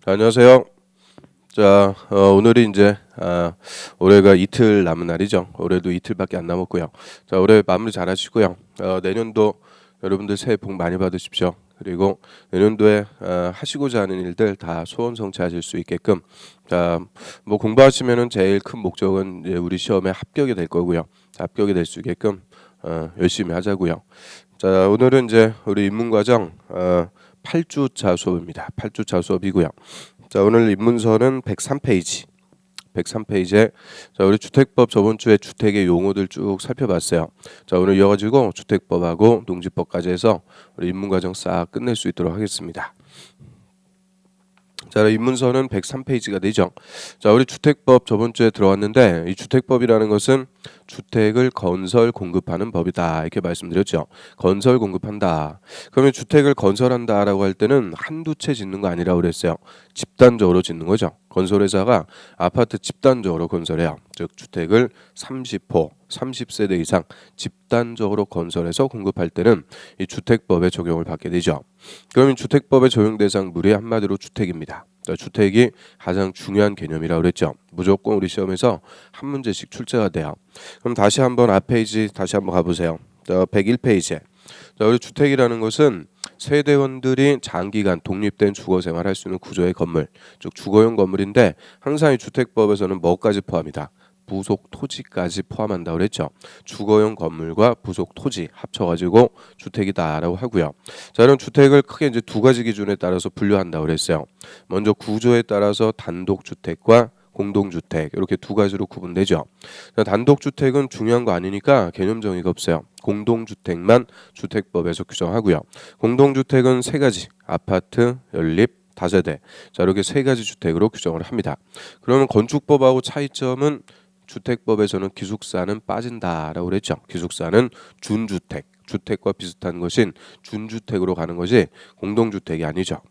안녕하세요. 자, 오늘이 이제 올해가 이틀 남은 날이죠. 올해도 이틀밖에 안 남았고요. 자, 올해 마무리 잘 하시고요. 내년도 여러분들 새해 복 많이 받으십시오. 그리고 내년도에 하시고자 하는 일들 다 소원 성취하실 수 있게끔 자, 뭐 공부하시면은 제일 큰 목적은 이제 우리 시험에 합격이 될 거고요. 합격이 될 수 있게끔 열심히 하자고요. 자, 오늘은 이제 우리 입문과정 8주차 수업입니다. 8주차 수업이고요. 자, 오늘 입문서는 103페이지. 103페이지에 자, 우리 주택법 저번 주에 주택의 용어들 쭉 살펴봤어요. 자, 오늘 이어가지고 주택법하고 농지법까지 해서 우리 입문과정 싹 끝낼 수 있도록 하겠습니다. 자, 입문서는 103페이지가 되죠. 자, 우리 주택법 저번 주에 들어왔는데 이 주택법이라는 것은 주택을 건설 공급하는 법이다 이렇게 말씀드렸죠. 건설 공급한다. 그러면 주택을 건설한다라고 할 때는 한두 채 짓는 거 아니라고 그랬어요. 집단적으로 짓는 거죠. 건설회사가 아파트 집단적으로 건설해요. 즉 주택을 30호, 30세대 이상 집단적으로 건설해서 공급할 때는 이 주택법에 적용을 받게 되죠. 그러면 주택법의 적용 대상물이 한마디로 주택입니다. 주택이 가장 중요한 개념이라고 그랬죠. 무조건 우리 시험에서 한 문제씩 출제가 돼요. 그럼 다시 한번 앞 페이지 다시 한번 가보세요. 101페이지에 우리 주택이라는 것은 세대원들이 장기간 독립된 주거 생활할 수 있는 구조의 건물, 즉 주거용 건물인데 항상 이 주택법에서는 뭐까지 포함이다? 부속 토지까지 포함한다고 그랬죠. 주거용 건물과 부속 토지 합쳐가지고 주택이다라고 하고요. 자, 이런 주택을 크게 이제 두 가지 기준에 따라서 분류한다고 그랬어요. 먼저 구조에 따라서 단독주택과 공동주택 이렇게 두 가지로 구분되죠. 단독주택은 중요한 거 아니니까 개념 정의가 없어요. 공동주택만 주택법에서 규정하고요. 공동주택은 세 가지, 아파트, 연립, 다세대. 자, 이렇게 세 가지 주택으로 규정을 합니다. 그러면 건축법하고 차이점은 주택법에서는 기숙사는 빠진다라고 그랬죠. 기숙사는 준주택, 주택과 비슷한 것인 준주택으로 가는 것이 공동주택이 아니죠.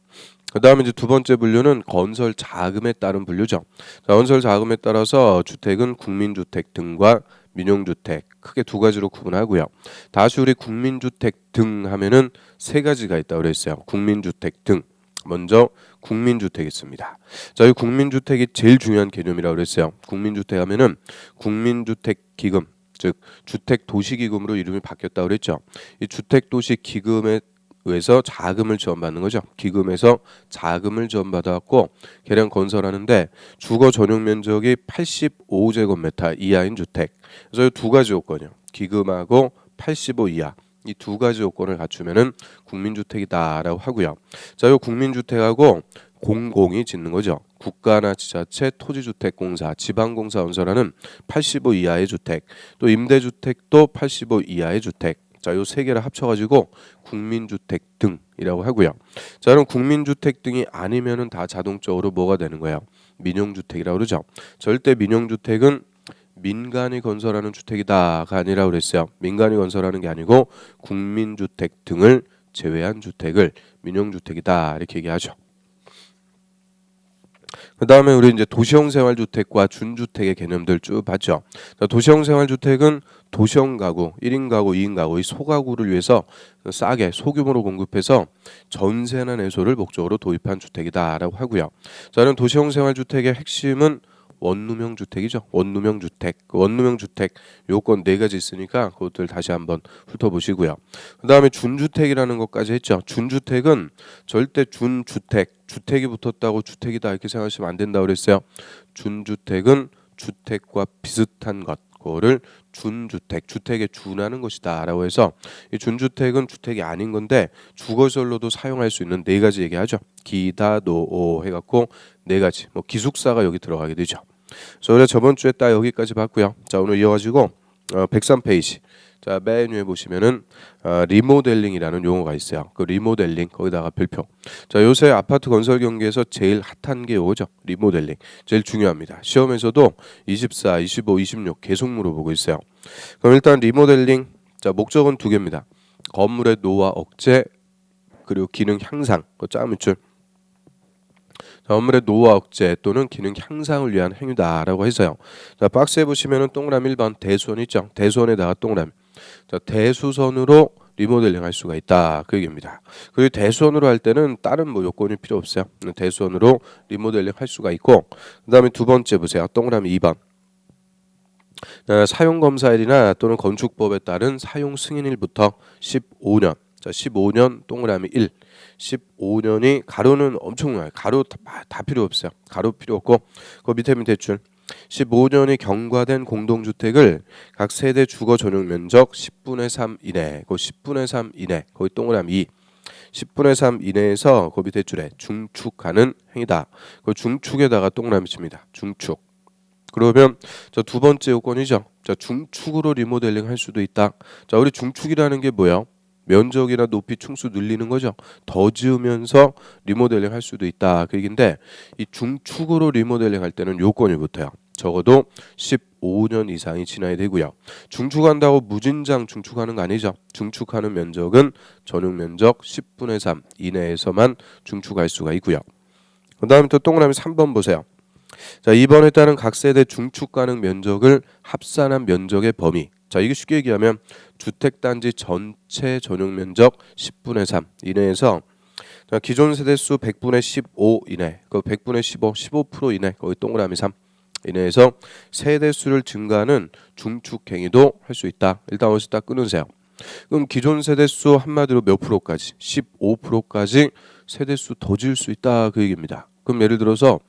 그 다음에 이제 두 번째 분류는 건설 자금에 따른 분류죠. 자, 건설 자금에 따라서 주택은 국민주택 등과 민용주택 크게 두 가지로 구분하고요. 다시 우리 국민주택 등 하면은 세 가지가 있다고 그랬어요. 국민주택 등. 먼저 국민주택이 있습니다. 자, 이 국민주택이 제일 중요한 개념이라고 그랬어요. 국민주택 하면은 국민주택기금, 즉 주택도시기금으로 이름이 바뀌었다고 그랬죠. 이 주택도시기금에 의해서 자금을 지원받는 거죠. 기금에서 자금을 지원받아갖고 개량 건설하는데 주거 전용 면적이 85제곱미터 이하인 주택. 그래서 이 두 가지 요건이요. 기금하고 85 이하. 이 두 가지 요건을 갖추면은 국민주택이다라고 하고요. 자, 이 국민주택하고 공공이 짓는 거죠. 국가나 지자체, 토지주택공사, 지방공사 건설하는 85 이하의 주택, 또 임대주택도 85 이하의 주택. 자, 요 세 개를 합쳐가지고 국민주택 등이라고 하고요. 자, 그럼 국민주택 등이 아니면은 다 자동적으로 뭐가 되는 거예요? 민용주택이라고 그러죠. 절대 민용주택은 민간이 건설하는 주택이다가 아니라 그랬어요. 민간이 건설하는 게 아니고 국민주택 등을 제외한 주택을 민용주택이다 이렇게 얘기하죠. 그 다음에 우리 이제 도시형 생활주택과 준주택의 개념들 쭉 봤죠. 도시형 생활주택은 도시형 가구, 1인 가구, 2인 가구, 이 소가구를 위해서 싸게 소규모로 공급해서 전세나 내소를 목적으로 도입한 주택이다라고 하고요. 자, 그럼 도시형 생활주택의 핵심은 원룸형 주택이죠. 원룸형 주택. 그 원룸형 주택 요건 네 가지 있으니까 그것들 다시 한번 훑어보시고요. 그 다음에 준주택이라는 것까지 했죠. 준주택은 절대 준주택, 주택이 붙었다고 주택이다 이렇게 생각하시면 안 된다고 그랬어요. 준주택은 주택과 비슷한 것, 그거를 준주택, 주택에 준하는 것이다라고 해서 이 준주택은 주택이 아닌 건데 주거시설로도 사용할 수 있는 네 가지 얘기하죠. 기다, 노, 해갖고 네 가지. 뭐 기숙사가 여기 들어가게 되죠. 그래서 저번 주에 딱 여기까지 봤고요. 자, 오늘 이어가지고 103페이지. 자, 맨 위에 보시면은 리모델링이라는 용어가 있어요. 그 리모델링 거기다가 별표. 자, 요새 아파트 건설 경기에서 제일 핫한 게 요거죠. 리모델링. 제일 중요합니다. 시험에서도 24, 25, 26 계속 물어보고 있어요. 그럼 일단 리모델링. 자, 목적은 두 개입니다. 건물의 노후화 억제 그리고 기능 향상. 그 짜밑줄. 건물의 노후화 억제 또는 기능 향상을 위한 행위다라고 해서요. 자, 박스에 보시면은 동그라미 1번 대수원 있죠. 대수원에다가 동그라미. 자, 대수선으로 리모델링 할 수가 있다 그 얘기입니다. 그리고 대수원으로 할 때는 다른 뭐 요건이 필요 없어요. 대수원으로 리모델링 할 수가 있고, 그다음에 두 번째 보세요. 동그라미 2번. 사용검사일이나 또는 건축법에 따른 사용 승인일부터 15년. 자, 15년 동그라미 1. 15년이 가로는 엄청나요. 가로 다 필요 없어요. 가로 필요 없고 그 밑에 줄 15년이 경과된 공동주택을 각 세대 주거 전용 면적 10분의 3 이내. 그 10분의 3 이내. 거기 동그라미 2. 10분의 3 이내에서 그 밑에 줄에 중축하는 행위다. 그 중축에다가 동그라미 칩니다. 중축. 그러면 자, 두 번째 요건이죠. 자, 중축으로 리모델링 할 수도 있다. 자, 우리 중축이라는 게 뭐예요? 면적이나 높이 충수 늘리는 거죠. 더 지으면서 리모델링 할 수도 있다. 그 얘기인데 이 중축으로 리모델링 할 때는 요건이 붙어요. 적어도 15년 이상이 지나야 되고요. 중축한다고 무진장 중축하는 거 아니죠. 중축하는 면적은 전용 면적 10분의 3 이내에서만 중축할 수가 있고요. 그 다음에 또 동그라미 3번 보세요. 자, 2번에 따른 각 세대 중축 가능 면적을 합산한 면적의 범위. 자, 이게 쉽게 얘기하면 주택단지 전체 전용 면적 10분의 3 이내에서 자, 기존 세대수 100분의 15 이내, 그 100분의 15, 15% 이내, 거기 동그라미 3 이내에서 세대수를 증가하는 중축 행위도 할 수 있다. 일단 어디서 딱 끊으세요. 그럼 기존 세대수 한마디로 몇 프로까지? 15%까지 세대수 더 지을 수 있다 그 얘기입니다. 그럼 예를 들어서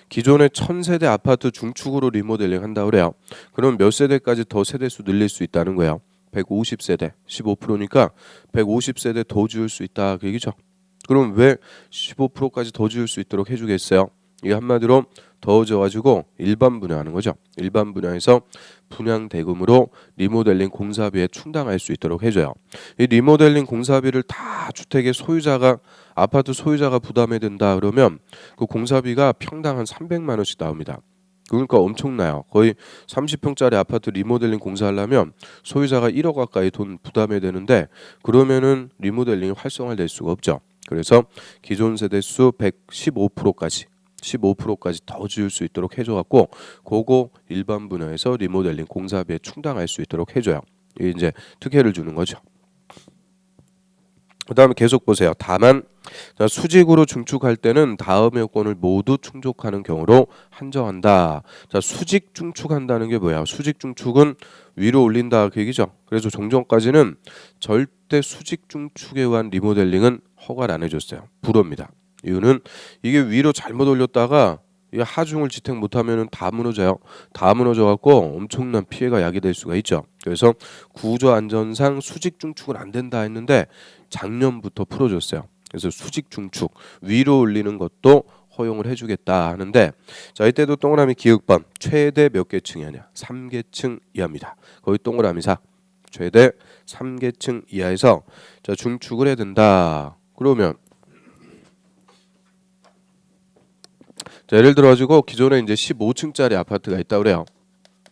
기존의 1000세대 아파트 중축으로 리모델링 한다 그래요. 그럼 몇 세대까지 더 세대수 늘릴 수 있다는 거예요. 150세대, 15%니까 150세대 더 지을 수 있다 그 얘기죠. 그럼 왜 15%까지 더 지을 수 있도록 해주겠어요? 이게 한마디로 더워져가지고 일반 분양하는 거죠. 일반 분양에서 분양 대금으로 리모델링 공사비에 충당할 수 있도록 해줘요. 이 리모델링 공사비를 다 주택의 소유자가 아파트 소유자가 부담해야 된다 그러면 그 공사비가 평당 한 300만 원씩 나옵니다. 그러니까 엄청나요. 거의 30평짜리 아파트 리모델링 공사하려면 소유자가 1억 가까이 돈 부담해야 되는데 그러면은 리모델링이 활성화될 수가 없죠. 그래서 기존 세대수 115%까지 15%까지 더 지을 수 있도록 해줘갖고 그거 일반 분야에서 리모델링 공사비에 충당할 수 있도록 해줘요. 이게 이제 특혜를 주는 거죠. 그 다음에 계속 보세요. 다만 자, 수직으로 중축할 때는 다음 요건을 모두 충족하는 경우로 한정한다. 자, 수직 중축한다는 게 뭐야? 수직 중축은 위로 올린다 그 얘기죠. 그래서 종전까지는 절대 수직 중축에 의한 리모델링은 허가를 안 해줬어요. 불허입니다. 이유는 이게 위로 잘못 올렸다가 하중을 지탱 못하면은 다 무너져요. 다 무너져갖고 엄청난 피해가 야기될 수가 있죠. 그래서 구조 안전상 수직 중축은 안 된다 했는데 작년부터 풀어줬어요. 그래서 수직 중축 위로 올리는 것도 허용을 해주겠다 하는데 자 이때도 동그라미 기역번 최대 몇 개층이냐 3개층 이하입니다. 거기 동그라미 4 최대 3개층 이하에서 자 중축을 해야 된다. 그러면 자, 예를 들어 가지고 기존에 이제 15층짜리 아파트가 있다 그래요.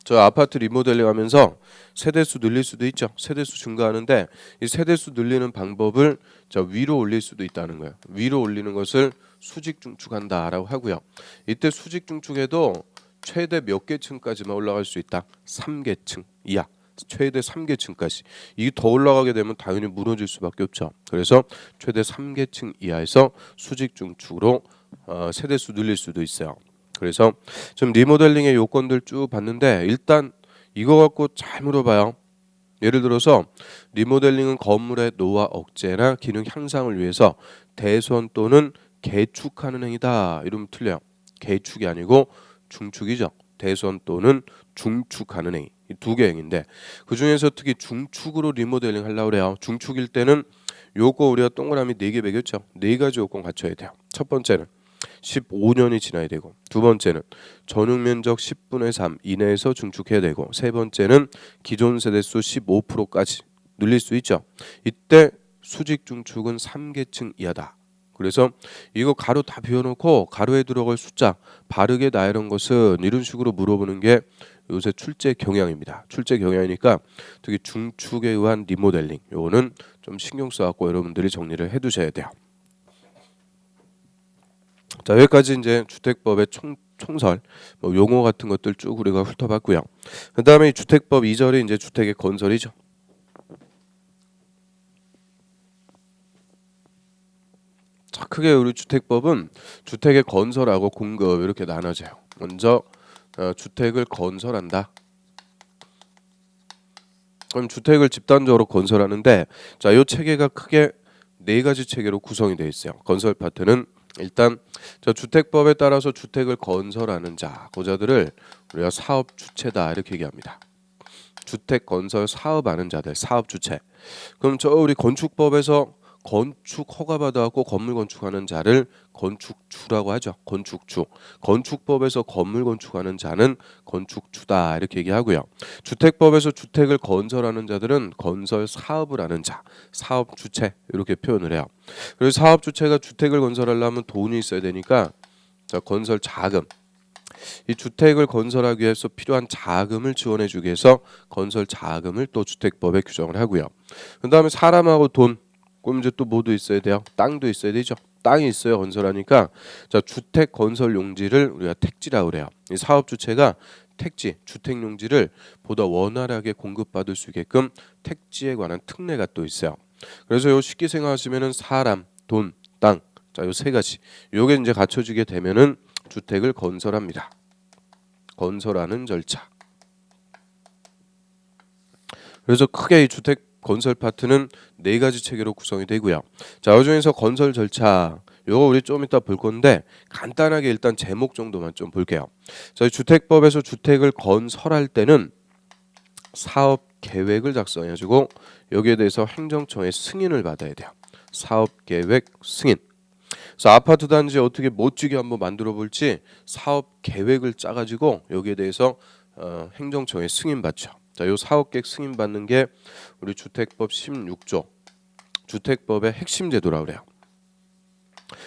저 아파트 리모델링 하면서 세대수 늘릴 수도 있죠. 세대수 증가하는데 이 세대수 늘리는 방법을 자 위로 올릴 수도 있다는 거예요. 위로 올리는 것을 수직 중축한다라고 하고요. 이때 수직 중축에도 최대 몇 개층까지만 올라갈 수 있다. 3개층 이하. 최대 3개층까지. 이게 더 올라가게 되면 당연히 무너질 수밖에 없죠. 그래서 최대 3개층 이하에서 수직 중축으로 세대수 늘릴 수도 있어요. 그래서 좀 리모델링의 요건들 쭉 봤는데 일단 이거 갖고 잘 물어봐요. 예를 들어서 리모델링은 건물의 노화 억제나 기능 향상을 위해서 대손 또는 개축하는 행위다. 이러면 틀려요. 개축이 아니고 중축이죠. 대손 또는 중축하는 행위. 이 두 개 행위인데 그 중에서 특히 중축으로 리모델링 하려고 그래요. 중축일 때는 요거 우리가 동그라미 4개 매겼죠. 4가지 요건 갖춰야 돼요. 첫 번째는 15년이 지나야 되고 두 번째는 전용 면적 10분의 3 이내에서 중축해야 되고 세 번째는 기존 세대수 15%까지 늘릴 수 있죠. 이때 수직 중축은 3개층 이하다. 그래서 이거 가로 다 비워놓고 가로에 들어갈 숫자 바르게 나열한 것은 이런 식으로 물어보는 게 요새 출제 경향입니다. 출제 경향이니까 특히 중축에 의한 리모델링 요거는 좀 신경 써갖고 여러분들이 정리를 해두셔야 돼요. 자 여기까지 이제 주택법의 총설 뭐 용어 같은 것들 쭉 우리가 훑어봤고요. 그 다음에 주택법 2절이 이제 주택의 건설이죠. 크게 우리 주택법은 주택의 건설하고 공급 이렇게 나눠져요. 먼저 주택을 건설한다. 그럼 주택을 집단적으로 건설하는데 자, 이 체계가 크게 네 가지 체계로 구성이 되어 있어요. 건설 파트는 일단 주택법에 따라서 주택을 건설하는 자, 고자들을 우리가 사업 주체다 이렇게 얘기합니다. 주택 건설 사업하는 자들, 사업 주체. 그럼 우리 건축법에서 건축 허가 받아갖고 건물 건축하는 자를 건축주라고 하죠. 건축주. 건축법에서 건물 건축하는 자는 건축주다 이렇게 얘기하고요. 주택법에서 주택을 건설하는 자들은 건설 사업을 하는 자, 사업 주체 이렇게 표현을 해요. 그래서 사업 주체가 주택을 건설하려면 돈이 있어야 되니까 건설 자금. 이 주택을 건설하기 위해서 필요한 자금을 지원해주기 위해서 건설 자금을 또 주택법에 규정을 하고요. 그다음에 사람하고 돈, 그럼 이제 또 뭐도 있어야 돼요? 땅도 있어야 되죠. 땅이 있어야 건설하니까 주택 건설 용지를 우리가 택지라고 그래요. 이 사업 주체가 택지, 주택 용지를 보다 원활하게 공급받을 수 있게끔 택지에 관한 특례가 또 있어요. 그래서 요 쉽게 생각하시면은 사람, 돈, 땅, 요 세 가지. 요게 이제 갖춰지게 되면은 주택을 건설합니다. 건설하는 절차. 그래서 크게 이 주택 건설 파트는 네 가지 체계로 구성이 되고요. 자, 그 중에서 건설 절차 요거 우리 좀 이따 볼 건데 간단하게 일단 제목 정도만 좀 볼게요. 저희 주택법에서 주택을 건설할 때는 사업 계획을 작성해가지고 여기에 대해서 행정청의 승인을 받아야 돼요. 사업 계획 승인. 그래서 아파트 단지 어떻게 멋지게 한번 만들어 볼지 사업 계획을 짜가지고 여기에 대해서 행정청의 승인 받죠. 자, 요 사업 계획 승인 받는 게 우리 주택법 16조 주택법의 핵심 제도라고 그래요.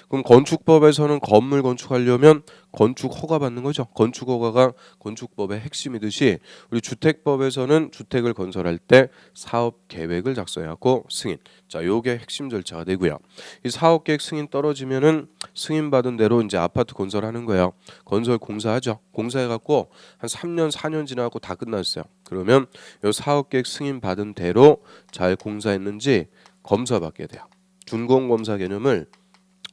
그럼 건축법에서는 건물 건축하려면 건축 허가 받는 거죠. 건축 허가가 건축법의 핵심이듯이 우리 주택법에서는 주택을 건설할 때 사업 계획을 작성하고 승인. 자, 요게 핵심 절차가 되고요. 이 사업 계획 승인 떨어지면은 승인 받은 대로 이제 아파트 건설하는 거예요. 건설 공사하죠. 공사해 갖고 한 3년 4년 지나고 다 끝났어요. 그러면 요 사업 계획 승인 받은 대로 잘 공사했는지 검사 받게 돼요. 준공 검사 개념을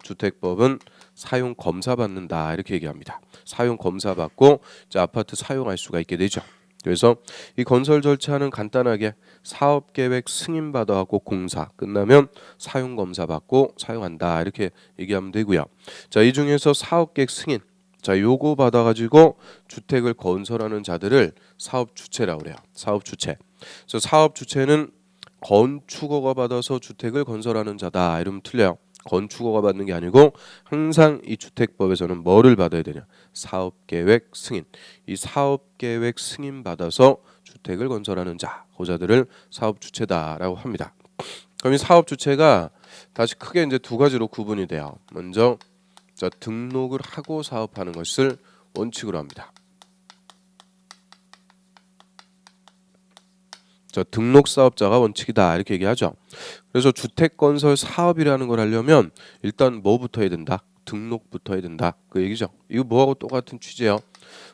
주택법은 사용 검사 받는다 이렇게 얘기합니다. 사용 검사 받고 이제 아파트 사용할 수가 있게 되죠. 그래서 이 건설 절차는 간단하게 사업 계획 승인 받아갖고 공사 끝나면 사용 검사 받고 사용한다 이렇게 얘기하면 되고요. 자, 이 중에서 사업 계획 승인 자, 요거 받아가지고 주택을 건설하는 자들을 사업 주체라고 그래요. 사업 주체. 그래서 사업 주체는 건축허가 받아서 주택을 건설하는 자다 이러면 틀려요. 건축허가 받는 게 아니고 항상 이 주택법에서는 뭐를 받아야 되냐? 사업계획 승인. 이 사업계획 승인 받아서 주택을 건설하는 자, 고자들을 사업주체다라고 합니다. 그럼 이 사업주체가 다시 크게 이제 두 가지로 구분이 돼요. 먼저 등록을 하고 사업하는 것을 원칙으로 합니다. 등록 사업자가 원칙이다 이렇게 얘기하죠. 그래서 주택 건설 사업이라는 걸 하려면 일단 뭐부터 해야 된다? 등록부터 해야 된다. 그 얘기죠. 이거 뭐하고 똑같은 취지예요.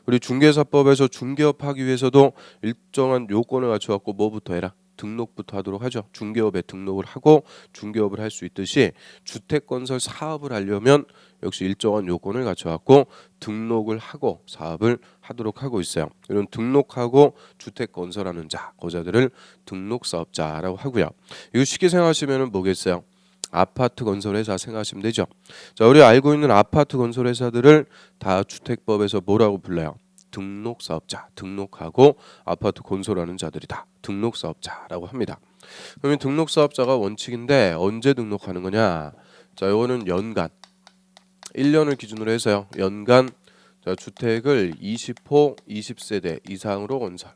우리 중개사법에서 중개업하기 위해서도 일정한 요건을 갖춰 갖고 뭐부터 해라? 등록부터 하도록 하죠. 중개업에 등록을 하고 중개업을 할 수 있듯이 주택 건설 사업을 하려면 역시 일정한 요건을 갖춰 갖고 등록을 하고 사업을 하도록 하고 있어요. 이런 등록하고 주택 건설하는 자, 고자들을 등록 사업자라고 하고요. 이거 쉽게 생각하시면은 뭐겠어요? 아파트 건설회사 생각하시면 되죠. 자, 우리 알고 있는 아파트 건설회사들을 다 주택법에서 뭐라고 불러요? 등록 사업자, 등록하고 아파트 건설하는 자들이다. 등록 사업자라고 합니다. 그러면 등록 사업자가 원칙인데 언제 등록하는 거냐? 자, 이거는 연간 1년을 기준으로 해서요. 연간 주택을 20호 20세대 이상으로 건설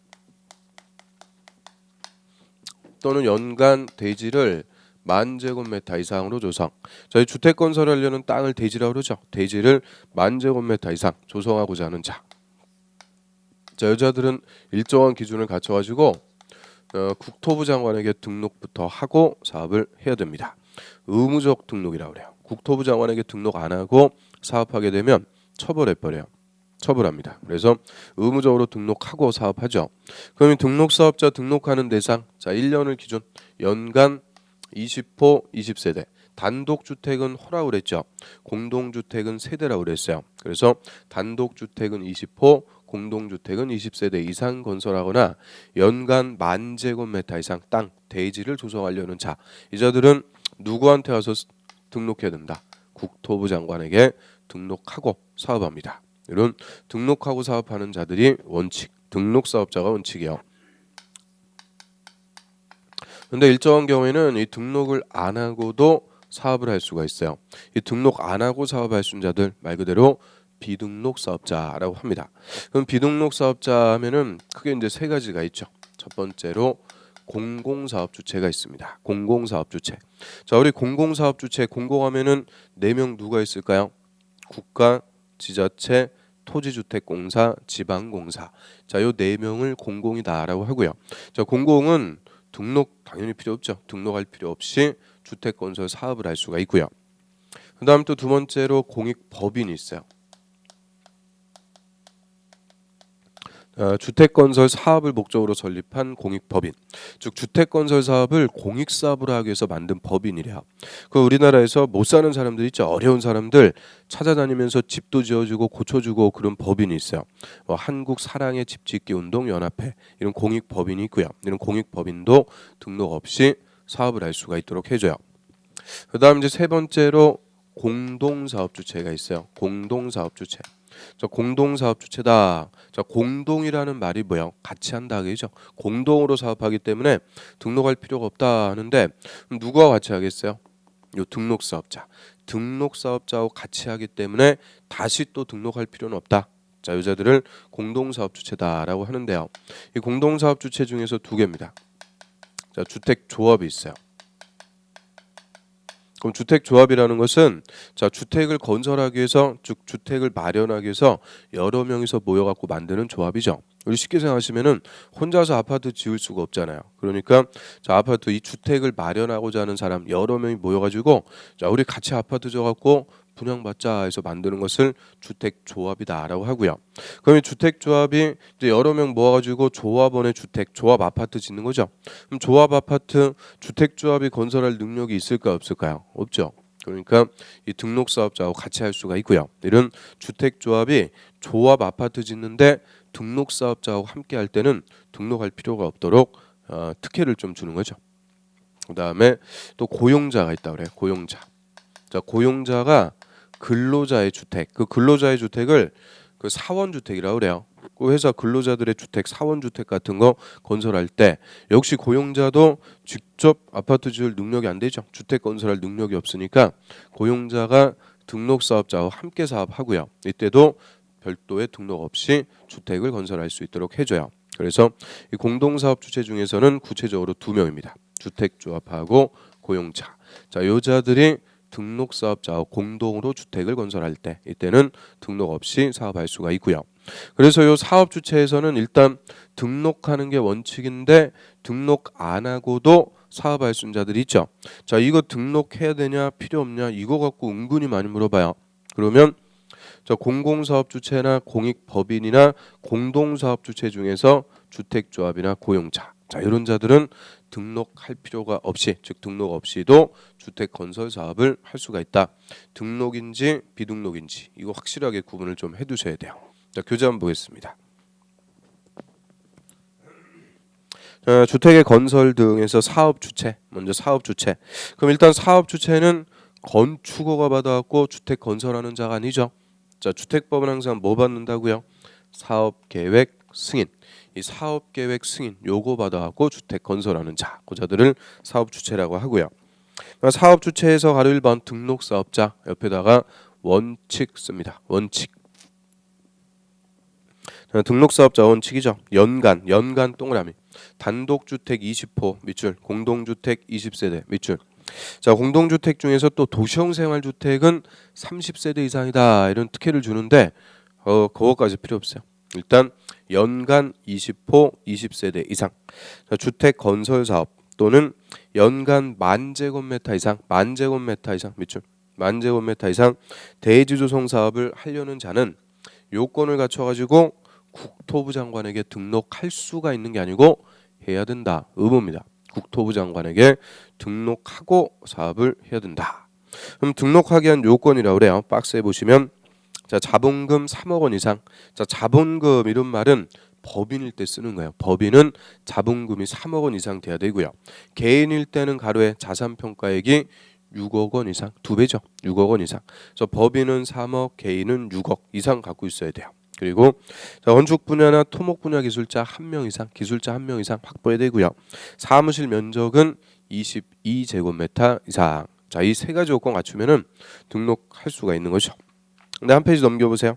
또는 연간 대지를 10,000제곱미터 이상으로 조성. 저희 주택 건설하려는 땅을 대지라고 그러죠. 대지를 10,000제곱미터 이상 조성하고자 하는 자. 자, 여자들은 일정한 기준을 갖춰가지고 국토부 장관에게 등록부터 하고 사업을 해야 됩니다. 의무적 등록이라고 그래요. 국토부 장관에게 등록 안 하고 사업하게 되면 처벌해버려요. 처벌합니다. 그래서 의무적으로 등록하고 사업하죠. 그러면 등록 사업자 등록하는 대상 자 1년을 기준 연간 20호 20세대 단독주택은 호라고 그랬죠. 공동주택은 세대라고 그랬어요. 그래서 단독주택은 20호, 공동주택은 20세대 이상 건설하거나 연간 10,000제곱미터 이상 땅, 대지를 조성하려는 자, 이 자들은 누구한테 와서 등록해야 된다. 국토부 장관에게 등록하고 사업합니다. 이런 등록하고 사업하는 자들이 원칙, 등록사업자가 원칙이에요. 근데 일정한 경우에는 이 등록을 안 하고도 사업을 할 수가 있어요. 이 등록 안 하고 사업할 수 있는 자들 말 그대로 비등록 사업자라고 합니다. 그럼 비등록 사업자 하면은 크게 이제 세 가지가 있죠. 첫 번째로 공공사업 주체가 있습니다. 공공사업 주체. 자, 우리 공공사업 주체 공공하면은 4명 누가 있을까요? 국가, 지자체, 토지주택공사, 지방공사. 자, 요 4명을 공공이다라고 하고요. 자, 공공은 등록 당연히 필요 없죠. 등록할 필요 없이 주택 건설 사업을 할 수가 있고요. 그다음 또 두 번째로 공익법인이 있어요. 주택건설 사업을 목적으로 설립한 공익법인, 즉 주택건설 사업을 공익사업으로 하기 위해서 만든 법인이래요. 그 우리나라에서 못 사는 사람들 있죠. 어려운 사람들 찾아다니면서 집도 지어주고 고쳐주고 그런 법인이 있어요. 한국 사랑의 집짓기 운동 연합회 이런 공익법인이 있고요. 이런 공익법인도 등록 없이 사업을 할 수가 있도록 해줘요. 그다음 이제 세 번째로 공동사업 주체가 있어요. 공동사업 주체. 자, 공동사업 주체다. 자, 공동이라는 말이 뭐예요? 같이 한다 그죠? 공동으로 사업하기 때문에 등록할 필요가 없다 하는데 누구와 같이 하겠어요? 요 등록사업자. 등록사업자하고 같이 하기 때문에 다시 또 등록할 필요는 없다. 자, 여자들을 공동사업 주체다라고 하는데요. 이 공동사업 주체 중에서 두 개입니다. 자, 주택조합이 있어요. 그럼 주택조합이라는 것은 자, 주택을 건설하기 위해서 즉 주택을 마련하기 위해서 여러 명이서 모여갖고 만드는 조합이죠. 우리 쉽게 생각하시면은 혼자서 아파트 지을 수가 없잖아요. 그러니까 자, 아파트 이 주택을 마련하고자 하는 사람 여러 명이 모여가지고 자, 우리 같이 아파트 져갖고 분양받자 해서 만드는 것을 주택조합이다라고 하고요. 그럼 이 주택조합이 이제 여러 명 모아가지고 조합원의 주택, 조합 아파트 짓는 거죠. 그럼 조합 아파트 주택조합이 건설할 능력이 있을까요, 없을까요? 없죠. 그러니까 이 등록사업자하고 같이 할 수가 있고요. 이런 주택조합이 조합 아파트 짓는데 등록사업자하고 함께 할 때는 등록할 필요가 없도록 특혜를 좀 주는 거죠. 그다음에 또 고용자가 있다 그래요. 고용자. 자, 고용자가 근로자의 주택, 그 근로자의 주택을 그 사원주택이라고 그래요. 그 회사 근로자들의 주택, 사원주택 같은 거 건설할 때 역시 고용자도 직접 아파트 지을 능력이 안 되죠. 주택 건설할 능력이 없으니까 고용자가 등록사업자와 함께 사업하고요. 이때도 별도의 등록 없이 주택을 건설할 수 있도록 해줘요. 그래서 이 공동사업 주체 중에서는 구체적으로 2명입니다. 주택조합하고 고용자. 자, 여자들이 등록사업자와 공동으로 주택을 건설할 때 이때는 등록 없이 사업할 수가 있고요. 그래서 이 사업 주체에서는 일단 등록하는 게 원칙인데 등록 안 하고도 사업할 수 있는 자들이 있죠. 자, 이거 등록해야 되냐 필요 없냐 이거 갖고 은근히 많이 물어봐요. 그러면 저 공공사업 주체나 공익법인이나 공동사업 주체 중에서 주택조합이나 고용자, 자, 이런 자들은 등록할 필요가 없이, 즉 등록 없이도 주택 건설 사업을 할 수가 있다. 등록인지 비등록인지 이거 확실하게 구분을 좀 해두셔야 돼요. 자, 교재 한번 보겠습니다. 주택의 건설 등에서 사업 주체, 먼저 사업 주체. 그럼 일단 사업 주체는 건축허가 받아갖고 주택 건설하는 자가 아니죠. 자, 주택법은 항상 뭐 받는다고요? 사업 계획 승인. 이 사업 계획 승인 요거 받아갖고 주택 건설하는 자, 그 자들을 사업 주체라고 하고요. 사업 주체에서 가로 1번 등록 사업자 옆에다가 원칙 씁니다. 원칙. 등록 사업자 원칙이죠. 연간 동그라미. 단독주택 20호 밑줄, 공동주택 20세대 밑줄. 자, 공동주택 중에서 또 도시형 생활주택은 30세대 이상이다 이런 특혜를 주는데 그거까지 필요 없어요. 일단 연간 20호 20세대 이상. 자, 주택 건설 사업 또는 연간 10,000제곱미터 이상, 10,000제곱미터 이상 밑줄, 10,000제곱미터 이상 대지 조성 사업을 하려는 자는 요건을 갖춰가지고 국토부 장관에게 등록할 수가 있는 게 아니고 해야 된다. 의무입니다. 국토부 장관에게 등록하고 사업을 해야 된다. 그럼 등록하기 위한 요건이라고 그래요. 박스에 보시면 자, 자본금 3억 원 이상. 자, 자본금 이런 말은 법인일 때 쓰는 거예요. 법인은 자본금이 3억 원 이상 돼야 되고요. 개인일 때는 가로에 자산 평가액이 6억 원 이상, 2배죠. 6억 원 이상. 그래서 법인은 3억, 개인은 6억 이상 갖고 있어야 돼요. 그리고 자, 건축 분야나 토목 분야 기술자 1명 이상, 기술자 1명 이상 확보해야 되고요. 사무실 면적은 22제곱미터 이상. 자, 이 세 가지 요건 갖추면은 등록할 수가 있는 거죠. 근데 한 페이지 넘겨보세요.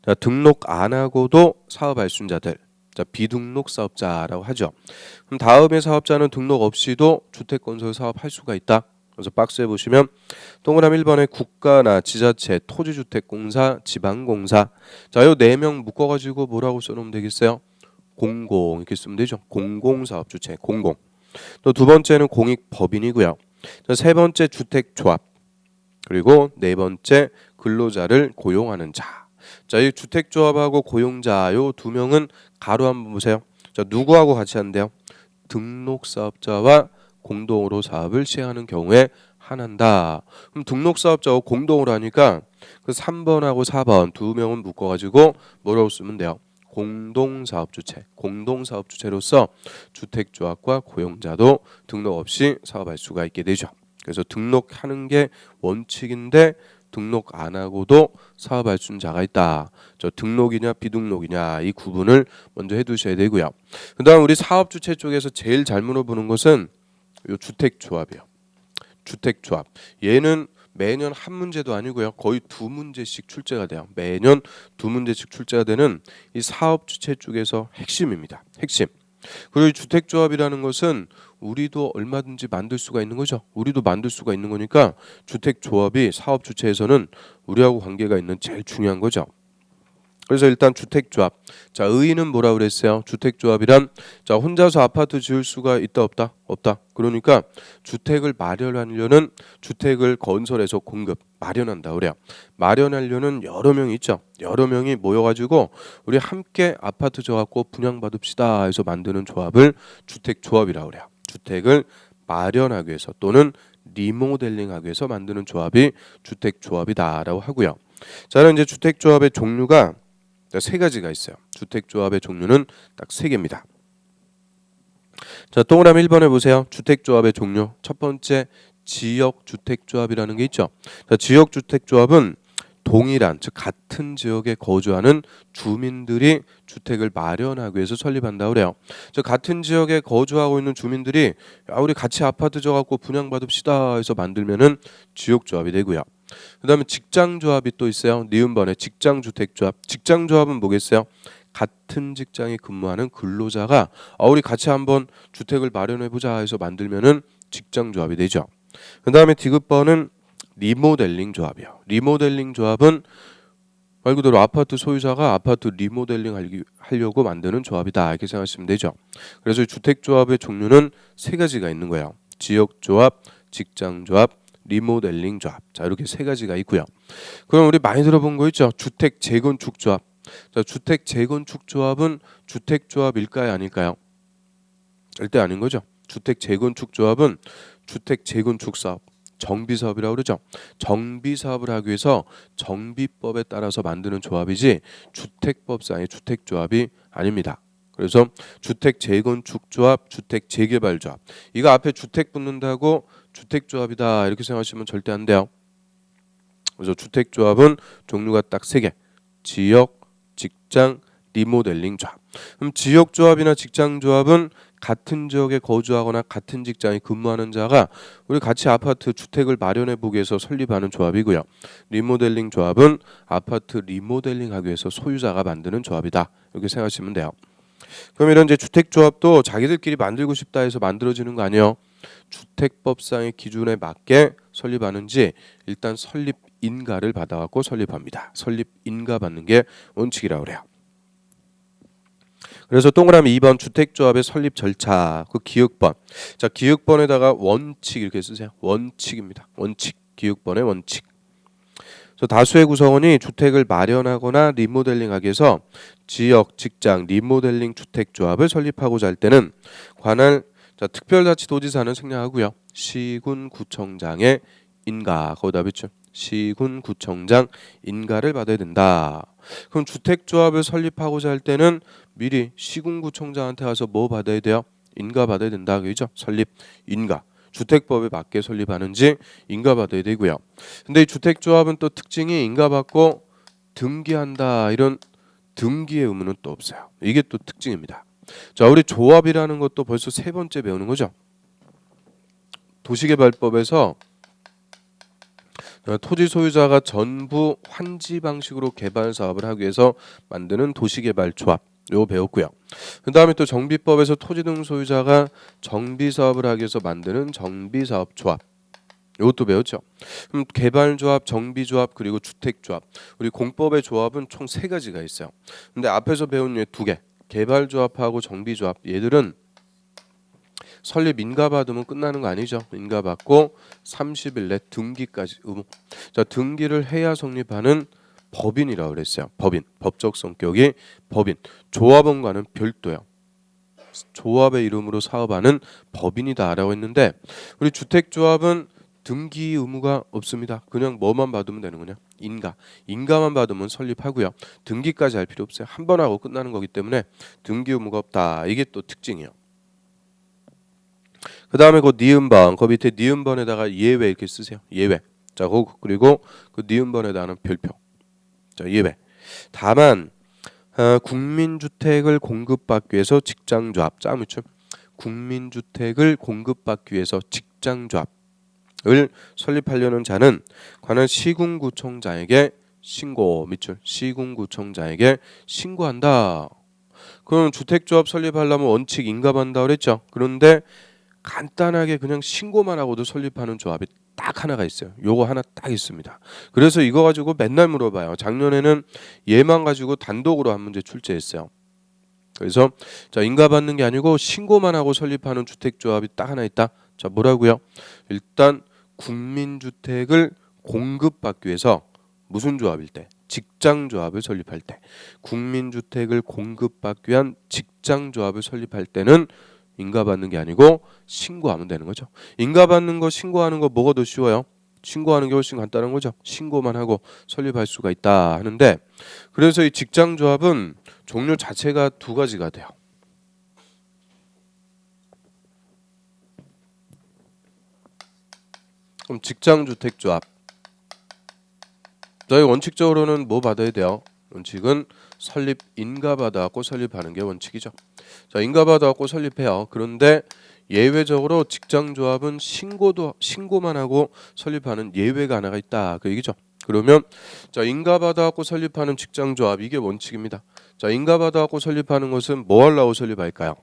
자, 등록 안 하고도 사업할 수 있는 자들, 자, 비등록 사업자라고 하죠. 그럼 다음에 사업자는 등록 없이도 주택건설 사업할 수가 있다. 그래서 박스에 보시면 동그라미 1번에 국가나 지자체, 토지주택공사, 지방공사. 자, 요 4명 묶어가지고 뭐라고 써놓으면 되겠어요? 공공 이렇게 쓰면 되죠. 공공사업주체, 공공. 또 두 번째는 공익법인이고요. 자, 세 번째 주택조합. 그리고 네 번째 근로자를 고용하는 자. 자, 이 주택조합하고 고용자 요 2명은 가로 한번 보세요. 자, 누구하고 같이 한대요? 등록사업자와 공동으로 사업을 시행하는 경우에 한한다. 그럼 등록사업자하고 공동으로 하니까 그 3번하고 4번 2명은 묶어가지고 뭐라고 쓰면 돼요? 공동사업주체. 공동사업주체로서 주택조합과 고용자도 등록 없이 사업할 수가 있게 되죠. 그래서 등록하는 게 원칙인데 등록 안 하고도 사업할 수 있는 자가 있다. 저 등록이냐 비등록이냐 이 구분을 먼저 해두셔야 되고요. 그다음 우리 사업주체 쪽에서 제일 잘 물어보는 것은 요 주택조합이에요. 주택조합. 얘는 매년 한 문제도 아니고요. 거의 2문제씩 출제가 돼요. 매년 2문제씩 출제가 되는 이 사업주체 쪽에서 핵심입니다. 핵심. 그리고 이 주택조합이라는 것은 우리도 얼마든지 만들 수가 있는 거죠. 우리도 만들 수가 있는 거니까 주택조합이 사업주체에서는 우리하고 관계가 있는 제일 중요한 거죠. 그래서 일단 주택조합. 자, 의의는 뭐라 그랬어요? 주택조합이란 자, 혼자서 아파트 지을 수가 있다 없다? 없다. 그러니까 주택을 마련하려는 주택을 건설해서 공급 마련한다 그래요. 마련하려는 여러 명이 있죠. 여러 명이 모여가지고 우리 함께 아파트 져갖고 분양받읍시다 해서 만드는 조합을 주택조합이라고 그래요. 주택을 마련하기 위해서 또는 리모델링하기 위해서 만드는 조합이 주택조합이다라고 하고요. 자, 이제 주택조합의 종류가 3가지가 있어요. 주택조합의 종류는 딱 3개입니다. 자, 동그라미 1번에 보세요. 주택조합의 종류. 첫 번째 지역주택조합이라는 게 있죠. 자, 지역주택조합은 동일한 즉 같은 지역에 거주하는 주민들이 주택을 마련하기 위해서 설립한다 그래요. 즉 같은 지역에 거주하고 있는 주민들이 야, 우리 같이 아파트 져갖고 분양받읍시다 해서 만들면은 지역조합이 되고요. 그다음에 직장조합이 또 있어요. 니은번에 직장주택조합. 직장조합은 뭐겠어요? 같은 직장에 근무하는 근로자가 우리 같이 한번 주택을 마련해보자 해서 만들면은 직장조합이 되죠. 그다음에 디귿번은 리모델링 조합이요. 리모델링 조합은 말 그대로 아파트 소유자가 아파트 리모델링 하려고 만드는 조합이다 이렇게 생각하시면 되죠. 그래서 주택조합의 종류는 3가지가 있는 거예요. 지역조합, 직장조합, 리모델링 조합. 자, 이렇게 3가지가 있고요. 그럼 우리 많이 들어본 거 있죠. 주택 재건축 조합. 자, 주택 재건축 조합은 주택조합일까요, 아닐까요? 절대 아닌 거죠. 주택 재건축 조합은 주택 재건축 사업, 정비 사업이라고 그러죠. 정비 사업을 하기 위해서 정비법에 따라서 만드는 조합이지 주택법상의 주택조합이 아닙니다. 그래서 주택 재건축 조합, 주택 재개발 조합. 이거 앞에 주택 붙는다고 주택조합이다 이렇게 생각하시면 절대 안 돼요. 그래서 주택조합은 종류가 딱 3개. 지역, 직장, 리모델링 조합. 그럼 지역조합이나 직장조합은 같은 지역에 거주하거나 같은 직장에 근무하는 자가 우리 같이 아파트 주택을 마련해 보기 위해서 설립하는 조합이고요. 리모델링 조합은 아파트 리모델링하기 위해서 소유자가 만드는 조합이다. 이렇게 생각하시면 돼요. 그럼 이런 이제 주택조합도 자기들끼리 만들고 싶다 해서 만들어지는 거 아니에요. 주택법상의 기준에 맞게 설립하는지 일단 설립 인가를 받아갖고 설립합니다. 설립 인가 받는 게 원칙이라고 그래요. 그래서 동그라미 2번 주택조합의 설립 절차 그 기역번. 자, 기역번에다가 원칙 이렇게 쓰세요. 원칙입니다. 원칙. 기역번의 원칙. 그래서 다수의 구성원이 주택을 마련하거나 리모델링하기 위해서 지역, 직장, 리모델링 주택조합을 설립하고자 할 때는 관할 자, 특별자치도지사는 생략하고요. 시군구청장의 인가, 거기 답이죠. 시군구청장 인가를 받아야 된다. 그럼 주택조합을 설립하고자 할 때는 미리 시군구청장한테 가서 뭐 받아야 돼요? 인가 받아야 된다. 그죠? 설립 인가. 주택법에 맞게 설립하는지 인가 받아야 되고요. 근데 이 주택조합은 또 특징이 인가 받고 등기한다, 이런 등기의 의무는 또 없어요. 이게 또 특징입니다. 자, 우리 조합이라는 것도 벌써 세 번째 배우는 거죠. 도시개발법에서 토지 소유자가 전부 환지 방식으로 개발 사업을 하기 위해서 만드는 도시개발조합, 요거 배웠고요. 그 다음에 또 정비법에서 토지 등 소유자가 정비 사업을 하기 위해서 만드는 정비사업조합, 이것도 배웠죠. 그럼 개발조합, 정비조합, 그리고 주택조합. 우리 공법의 조합은 총 세 가지가 있어요. 근데 앞에서 배운 예 두 개, 개발조합하고 정비조합, 얘들은 설립 인가 받으면 끝나는 거 아니죠. 인가 받고 30일 내 등기까지 의무. 자, 등기를 해야 성립하는 법인이라고 그랬어요. 법인, 법적 성격이 법인. 조합원과는 별도요. 조합의 이름으로 사업하는 법인이다라고 했는데, 우리 주택조합은 등기 의무가 없습니다. 그냥 뭐만 받으면 되는 거냐? 인가. 인가만 받으면 설립하고요. 등기까지 할 필요 없어요. 한 번 하고 끝나는 거기 때문에 등기 의무가 없다. 이게 또 특징이에요. 그 다음에 그 니은번, 그 밑에 니은번에다가 예외 이렇게 쓰세요. 예외. 자, 그리고 그 니은번에다가는 별표. 자, 예외. 다만 국민주택을 공급받기 위해서 직장조합, 짜무춤. 국민주택을 공급받기 위해서 직장조합을 설립하려는 자는 관할 시군구청장에게 신고, 밑줄, 시군구청장에게 신고한다. 그럼 주택조합 설립하려면 원칙 인가받는다 그랬죠. 그런데 간단하게 그냥 신고만 하고도 설립하는 조합이 딱 하나가 있어요. 요거 하나 딱 있습니다. 그래서 이거 가지고 맨날 물어봐요. 작년에는 얘만 가지고 단독으로 한 문제 출제했어요. 그래서 자, 인가 받는 게 아니고 신고만 하고 설립하는 주택조합이 딱 하나 있다. 자, 뭐라고요? 일단 국민주택을 공급받기 위해서 무슨 조합일 때? 직장조합을 설립할 때. 국민주택을 공급받기 위한 직장조합을 설립할 때는 인가받는 게 아니고 신고하면 되는 거죠. 인가받는 거, 신고하는 거 뭐가 더 쉬워요? 신고하는 게 훨씬 간단한 거죠. 신고만 하고 설립할 수가 있다 하는데, 그래서 이 직장조합은 종류 자체가 두 가지가 돼요. 그럼 직장주택조합, 저희 원칙적으로는 뭐 받아야 돼요? 원칙은 설립 인가 받아갖고 설립하는 게 원칙이죠. 자, 인가 받아갖고 설립해요. 그런데 예외적으로 직장조합은 신고만 하고 설립하는 예외가 하나가 있다, 그 얘기죠. 그러면 자, 인가 받아갖고 설립하는 직장조합, 이게 원칙입니다. 자, 인가 받아갖고 설립하는 것은 뭐 하려고 설립할까요?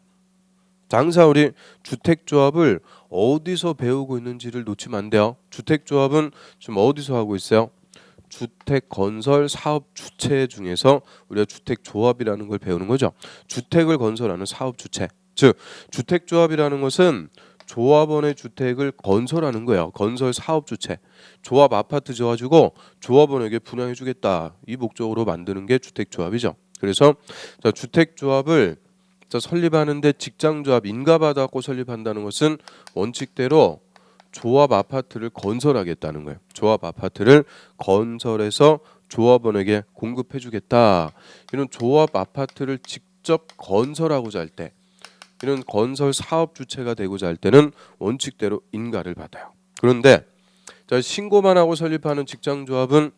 항상 우리 주택조합을 어디서 배우고 있는지를 놓치면 안 돼요. 주택조합은 지금 어디서 하고 있어요? 주택 건설 사업 주체 중에서 우리가 주택조합이라는 걸 배우는 거죠. 주택을 건설하는 사업 주체. 즉 주택조합이라는 것은 조합원의 주택을 건설하는 거예요. 건설 사업 주체. 조합 아파트 지어가지고 조합원에게 분양해 주겠다, 이 목적으로 만드는 게 주택조합이죠. 그래서 자, 주택조합을 자, 설립하는데 직장조합 인가받아갖고 설립한다는 것은 원칙대로 조합 아파트를 건설하겠다는 거예요. 조합 아파트를 건설해서 조합원에게 공급해주겠다. 이런 조합 아파트를 직접 건설하고자 할 때, 이런 건설 사업 주체가 되고자 할 때는 원칙대로 인가를 받아요. 그런데 자, 신고만 하고 설립하는 직장조합은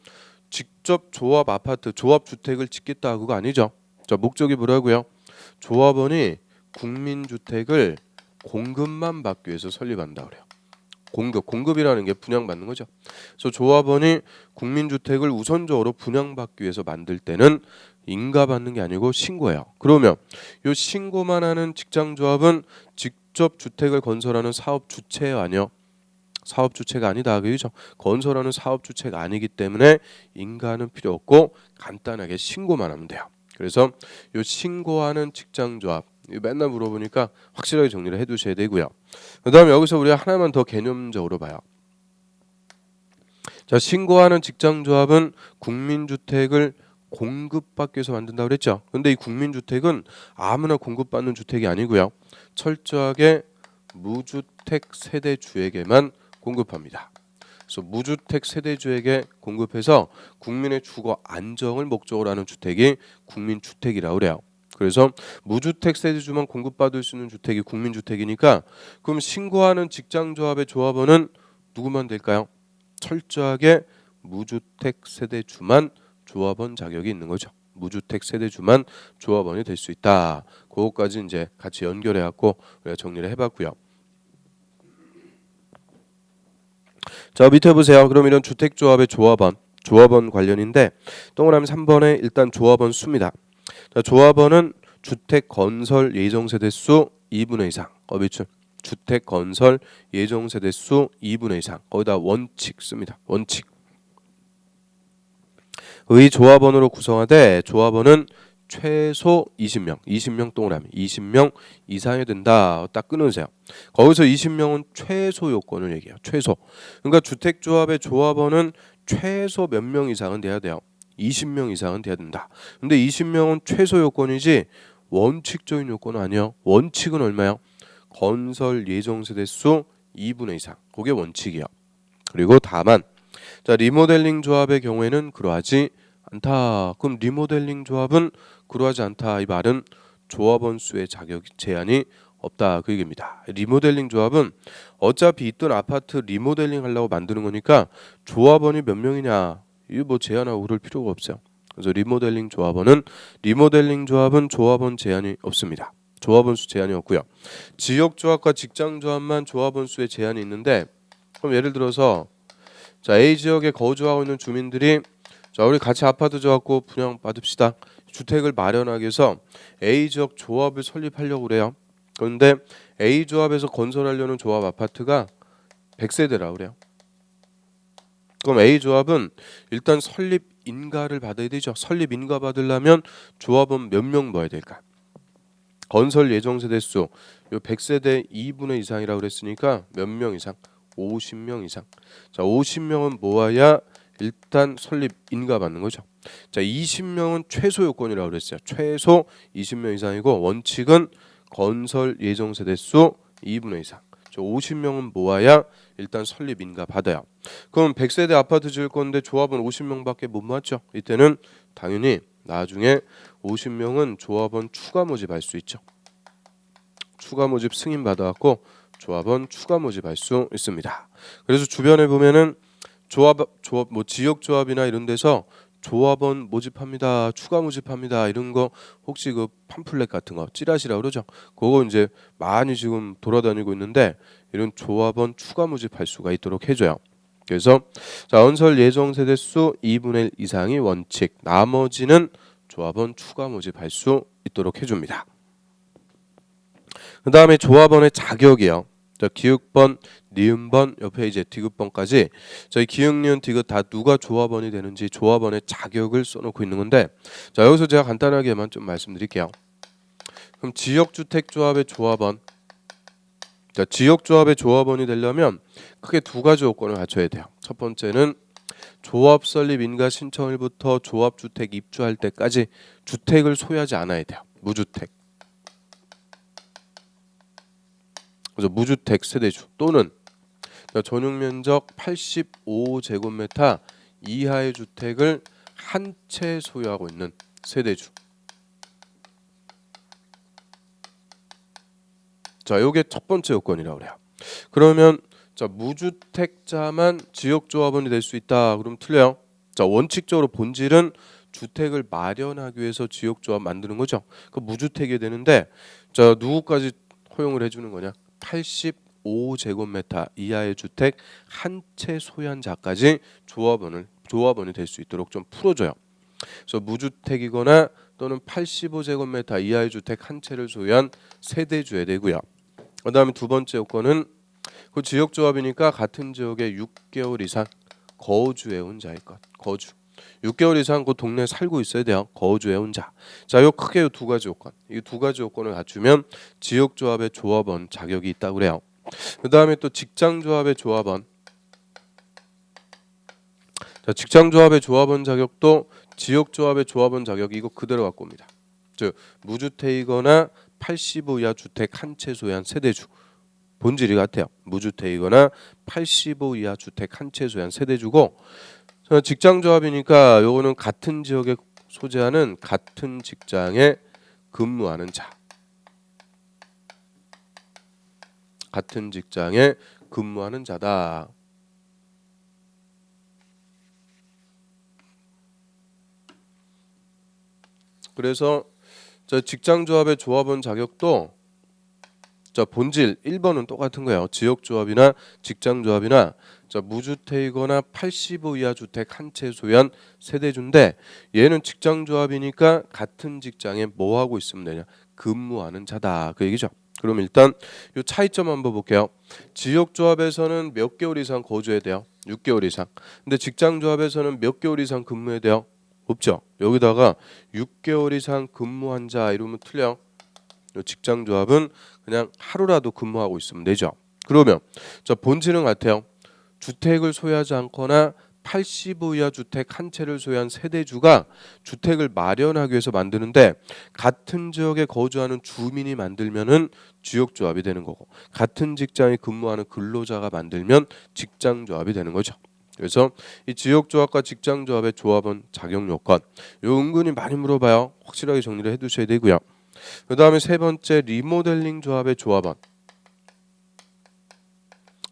직접 조합 아파트, 조합 주택을 짓겠다, 그거 아니죠. 자, 목적이 뭐라고요? 조합원이 국민주택을 공급만 받기 위해서 설립한다 그래요. 공급이라는 게 분양받는 거죠. 그래서 조합원이 국민주택을 우선적으로 분양받기 위해서 만들 때는 인가받는 게 아니고 신고해요. 그러면 이 신고만 하는 직장조합은 직접 주택을 건설하는 사업 주체예요, 아니요? 사업 주체가 아니다, 그죠? 건설하는 사업 주체가 아니기 때문에 인가는 필요 없고 간단하게 신고만 하면 돼요. 그래서 이 신고하는 직장조합, 맨날 물어보니까 확실하게 정리를 해두셔야 되고요. 그 다음에 여기서 우리가 하나만 더 개념적으로 봐요. 자, 신고하는 직장조합은 국민주택을 공급받기 위해서 만든다고 그랬죠. 근데 이 국민주택은 아무나 공급받는 주택이 아니고요. 철저하게 무주택 세대주에게만 공급합니다. 그래서 무주택 세대주에게 공급해서 국민의 주거 안정을 목적으로 하는 주택이 국민주택이라고 그래요. 그래서 무주택 세대주만 공급받을 수 있는 주택이 국민주택이니까 그럼 신고하는 직장조합의 조합원은 누구만 될까요? 철저하게 무주택 세대주만 조합원 자격이 있는 거죠. 무주택 세대주만 조합원이 될 수 있다. 그거까지 이제 같이 연결해 갖고 우리가 정리를 해봤고요. 자, 밑에 보세요. 그럼 이런 주택조합의 조합원 관련인데 동그라미 3번에 일단 조합원 수입니다. 자, 조합원은 주택 건설 예정 세대 수 2분의 이상. 밑줄. 주택 건설 예정 세대 수 2분의 이상. 거기다 원칙 씁니다. 원칙. 의 조합원으로 구성하되 조합원은 최소 20명 동그라미 20명 이상이 된다. 딱 끊으세요. 거기서 20명은 최소 요건을 얘기해요. 최소. 그러니까 주택조합의 조합원은 최소 몇 명 이상은 돼야 돼요. 20명 이상은 돼야 된다. 근데 20명은 최소 요건이지 원칙적인 요건은 아니에요. 원칙은 얼마요? 건설 예정 세대 수 2분의 이상. 그게 원칙이야. 그리고 다만 자, 리모델링 조합의 경우에는 그러하지 않다. 그럼 리모델링 조합은 그러하지 않다. 이 말은 조합원 수의 자격 제한이 없다. 그 얘기입니다. 리모델링 조합은 어차피 있던 아파트 리모델링 하려고 만드는 거니까 조합원이 몇 명이냐 이거 뭐 제한하고 그럴 필요가 없어요. 그래서 리모델링 조합은 조합원 제한이 없습니다. 조합원 수 제한이 없고요. 지역 조합과 직장 조합만 조합원 수에 제한이 있는데 그럼 예를 들어서 자, A 지역에 거주하고 있는 주민들이 자, 우리 같이 아파트 져갖고 분양 받읍시다. 주택을 마련하기 위해서 A 지역 조합을 설립하려고 그래요. 그런데 A 조합에서 건설하려는 조합 아파트가 100세대라 그래요. 그럼 A 조합은 일단 설립 인가를 받아야 되죠. 설립 인가 받으려면 조합원 몇 명 모아야 될까? 건설 예정 세대 수 요 100세대 2분의 이상이라고 그랬으니까 몇 명 이상? 50명 이상. 자, 50명은 모아야 일단 설립 인가 받는 거죠. 자, 20명은 최소 요건이라고 그랬어요. 최소 20명 이상이고 원칙은 건설 예정 세대 수 2분의 이상. 저 50명은 모아야 일단 설립 인가 받아요. 그럼 100세대 아파트 지을 건데 조합원 50명밖에 못 모았죠. 이때는 당연히 나중에 50명은 조합원 추가 모집할 수 있죠. 추가 모집 승인 받아갖고 조합원 추가 모집할 수 있습니다. 그래서 주변에 보면은 조합 뭐 지역 조합이나 이런 데서 조합원 모집합니다, 추가 모집합니다 이런 거 혹시 그 팜플렛 같은 거 찌라시라 그러죠. 그거 이제 많이 지금 돌아다니고 있는데 이런 조합원 추가 모집할 수가 있도록 해줘요. 그래서 자, 건설 예정 세대 수 2분의 1 이상이 원칙, 나머지는 조합원 추가 모집할 수 있도록 해줍니다. 그 다음에 조합원의 자격이요. 자, 기역번, 니은번, 옆에 이제 디귿번까지 저희 기역, 니은, 디귿 다 누가 조합원이 되는지 조합원의 자격을 써놓고 있는 건데 자, 여기서 제가 간단하게만 좀 말씀드릴게요. 그럼 지역주택조합의 조합원, 자, 지역조합의 조합원이 되려면 크게 두 가지 요건을 갖춰야 돼요. 첫 번째는 조합 설립 인가 신청일부터 조합주택 입주할 때까지 주택을 소유하지 않아야 돼요. 무주택. 그래서 무주택 세대주 또는 전용 면적 85제곱미터 이하의 주택을 한 채 소유하고 있는 세대주. 자, 요게 첫 번째 요건이라고 그래요. 그러면 자, 무주택자만 지역조합원이 될 수 있다. 그럼 틀려요. 자, 원칙적으로 본질은 주택을 마련하기 위해서 지역조합 만드는 거죠. 그 무주택이 되는데 자, 누구까지 허용을 해주는 거냐? 85제곱미터 이하의 주택 한 채 소유한 자까지 조합원이 될 수 있도록 좀 풀어줘요. 그래서 무주택이거나 또는 85제곱미터 이하의 주택 한 채를 소유한 세대주에 되고요. 그다음에 두 번째 요건은 그 지역조합이니까 같은 지역에 6개월 이상 거주해온 자일 것. 거주. 6개월 이상 그 동네에 살고 있어야 돼요. 거주해온 자. 자, 요 크게 두 가지 요건. 이 두 가지 요건을 갖추면 지역조합의 조합원 자격이 있다고 그래요. 그다음에 또 직장조합의 조합원. 자, 직장조합의 조합원 자격도 지역조합의 조합원 자격 이거 그대로 갖고 옵니다. 즉 무주택이거나 85 이하 주택 한 채 소유한 세대주. 본질이 같아요. 무주택이거나 85 이하 주택 한 채 소유한 세대주고 직장조합이니까 요거는 같은 지역에 소재하는 같은 직장에 근무하는 자. 같은 직장에 근무하는 자다. 그래서 저 직장조합의 조합원 자격도 자 본질 1번은 똑같은 거예요. 지역조합이나 직장조합이나 자 무주택이거나 85 이하 주택 한 채 소유한 세대주인데 얘는 직장조합이니까 같은 직장에 뭐 하고 있으면 되냐? 근무하는 자다. 그 얘기죠. 그럼 일단 요 차이점 한번 볼게요. 지역조합에서는 몇 개월 이상 거주해야 돼요? 6개월 이상. 근데 직장조합에서는 몇 개월 이상 근무해야 돼요? 없죠. 여기다가 6개월 이상 근무한 자 이러면 틀려. 직장조합은 그냥 하루라도 근무하고 있으면 되죠. 그러면 자 본질은 같아요. 주택을 소유하지 않거나 85 이하 주택 한 채를 소유한 세대주가 주택을 마련하기 위해서 만드는데 같은 지역에 거주하는 주민이 만들면은 지역조합이 되는 거고 같은 직장에 근무하는 근로자가 만들면 직장조합이 되는 거죠. 그래서 이 지역조합과 직장조합의 조합원 자격 요건 요 은근히 많이 물어봐요. 확실하게 정리를 해두셔야 되고요. 그 다음에 세 번째 리모델링 조합의 조합원.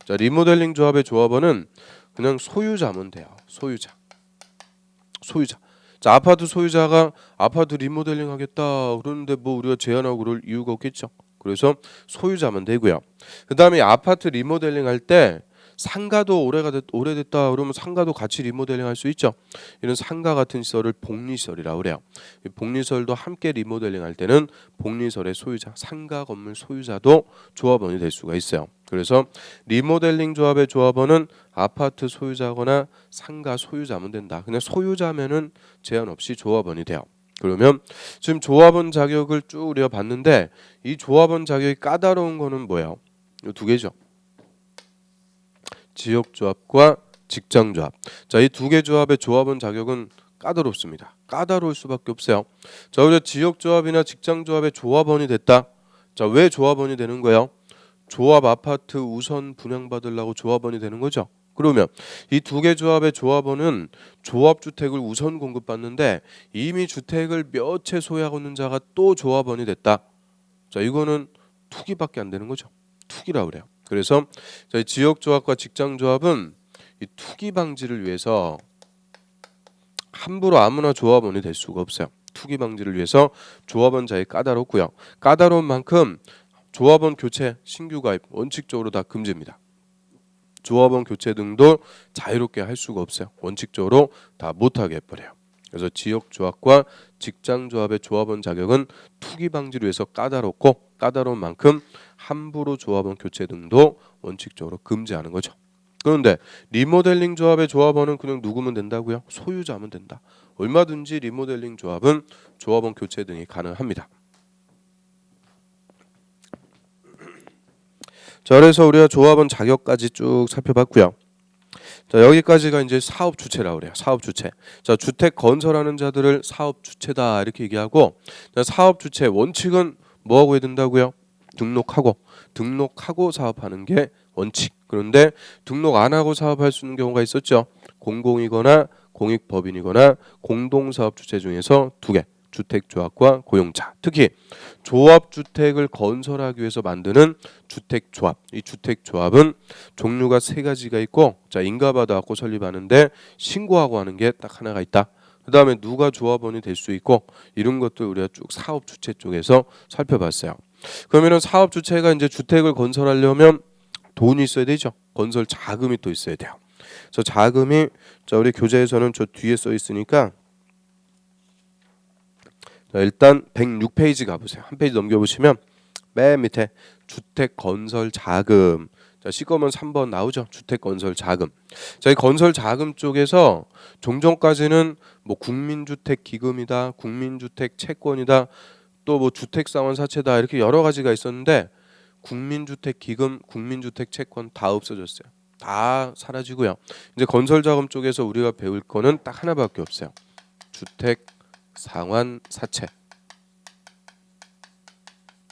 자 리모델링 조합의 조합원은 그냥 소유자면 돼요. 소유자. 자 아파트 소유자가 아파트 리모델링 하겠다 그러는데 뭐 우리가 제한하고 그럴 이유가 없겠죠. 그래서 소유자면 되고요. 그 다음에 아파트 리모델링 할 때 상가도 오래됐다 그러면 상가도 같이 리모델링 할 수 있죠. 이런 상가 같은 시설을 복리시설이라고 그래요. 복리시설도 함께 리모델링 할 때는 복리시설의 소유자, 상가 건물 소유자도 조합원이 될 수가 있어요. 그래서 리모델링 조합의 조합원은 아파트 소유자거나 상가 소유자면 된다. 그냥 소유자면은 제한 없이 조합원이 돼요. 그러면 지금 조합원 자격을 쭉 우리가 봤는데 이 조합원 자격이 까다로운 거는 뭐예요? 이 두 개죠. 지역조합과 직장조합. 자, 이 두 개 조합의 조합원 자격은 까다롭습니다. 까다로울 수밖에 없어요. 자, 우리가 지역조합이나 직장조합의 조합원이 됐다. 자, 왜 조합원이 되는 거예요? 조합 아파트 우선 분양받으려고 조합원이 되는 거죠. 그러면 이 두 개 조합의 조합원은 조합주택을 우선 공급받는데 이미 주택을 몇 채 소유하고 있는 자가 또 조합원이 됐다. 자, 이거는 투기밖에 안 되는 거죠. 투기라고 그래요. 그래서 저희 지역조합과 직장조합은 이 투기 방지를 위해서 함부로 아무나 조합원이 될 수가 없어요. 투기 방지를 위해서 조합원 자격이 까다롭고요. 까다로운 만큼 조합원 교체, 신규 가입 원칙적으로 다 금지입니다. 조합원 교체 등도 자유롭게 할 수가 없어요. 원칙적으로 다 못하게 해버려요. 그래서 지역조합과 직장조합의 조합원 자격은 투기 방지를 위해서 까다롭고 까다로운 만큼 함부로 조합원 교체 등도 원칙적으로 금지하는 거죠. 그런데 리모델링 조합의 조합원은 그냥 누구면 된다고요? 소유자면 된다. 얼마든지 리모델링 조합은 조합원 교체 등이 가능합니다. 자, 그래서 우리가 조합원 자격까지 쭉 살펴봤고요. 자, 여기까지가 이제 사업 주체라고 그래요. 사업 주체. 자, 주택 건설하는 자들을 사업 주체다 이렇게 얘기하고 자, 사업 주체 원칙은 뭐 하고 해야 된다고요? 등록하고 사업하는 게 원칙. 그런데 등록 안 하고 사업할 수 있는 경우가 있었죠. 공공이거나 공익법인이거나 공동사업 주체 중에서 두 개. 주택조합과 고용자. 특히 조합주택을 건설하기 위해서 만드는 주택조합. 이 주택조합은 종류가 세 가지가 있고 자 인가받아갖고 설립하는데 신고하고 하는 게 딱 하나가 있다. 그 다음에 누가 조합원이 될 수 있고 이런 것들 우리가 쭉 사업주체 쪽에서 살펴봤어요. 그러면은 사업주체가 이제 주택을 건설하려면 돈이 있어야 되죠. 건설 자금이 또 있어야 돼요. 저 자금이 자 우리 교재에서는 저 뒤에 써 있으니까 자, 일단 106페이지 가보세요. 한 페이지 넘겨보시면 맨 밑에 주택 건설 자금. 자, 시꺼먼 3번 나오죠. 주택 건설 자금. 자, 이 건설 자금 쪽에서 종전까지는 뭐 국민주택 기금이다, 국민주택 채권이다, 또 뭐 주택상환 사채다 이렇게 여러 가지가 있었는데 국민주택 기금, 국민주택 채권 다 없어졌어요. 다 사라지고요. 이제 건설 자금 쪽에서 우리가 배울 거는 딱 하나밖에 없어요. 주택 상환 사채.